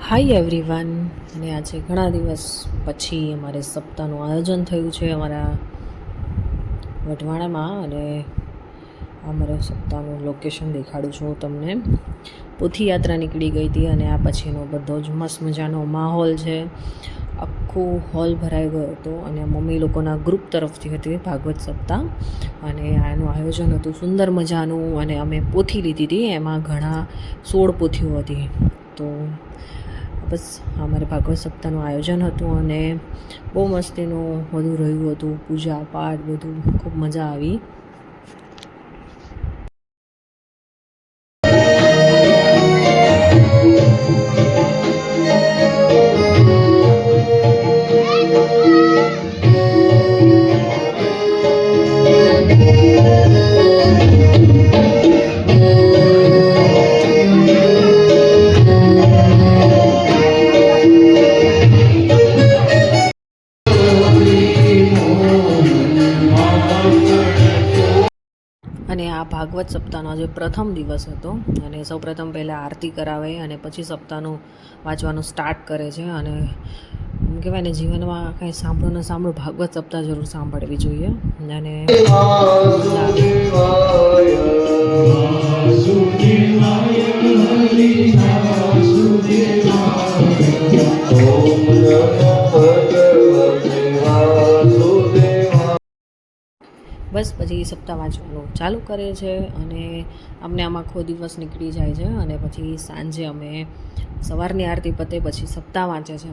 Hi everyone. અને આજે ઘણા દિવસ પછી અમારે સપ્તાહનું આયોજન થયું છે અમારા વઢવાણામાં. અને અમારે સપ્તાહનું લોકેશન દેખાડું છું તમને. પોથીયાત્રા નીકળી ગઈ હતી અને આ પછીનો બધો જ મસ્ત મજાનો માહોલ છે. આખું હોલ ભરાઈ ગયો હતો અને મમ્મી લોકોના ગ્રુપ તરફથી હતી ભાગવત સપ્તાહ. અને આનું આયોજન હતું સુંદર મજાનું. અને અમે પોથી લીધી હતી, એમાં ઘણા 16 પોથીઓ હતી. તો બસ અમારે ભાગવત સપ્તાહનું આયોજન હતું અને બહુ મસ્તીનું બધું રહ્યું હતું, પૂજા પાઠ બધું, ખૂબ મજા આવી. અને આ ભાગવત સપ્તાહનો જે પ્રથમ દિવસ હતો અને સૌપ્રથમ પહેલાં આરતી કરાવે અને પછી સપ્તાહનું વાંચવાનું સ્ટાર્ટ કરે છે. અને એમ કહેવાય ને, જીવનમાં કાંઈ સાંભળો ભાગવત સપ્તાહ જરૂર સાંભળવી જોઈએ. અને બસ પછી સપ્તાહ વાંચવાનું ચાલુ કરે છે અને અમને આમ આખો દિવસ નીકળી જાય છે. અને પછી સાંજે અમે સવારની આરતી પતે પછી સપ્તાહ વાંચે છે.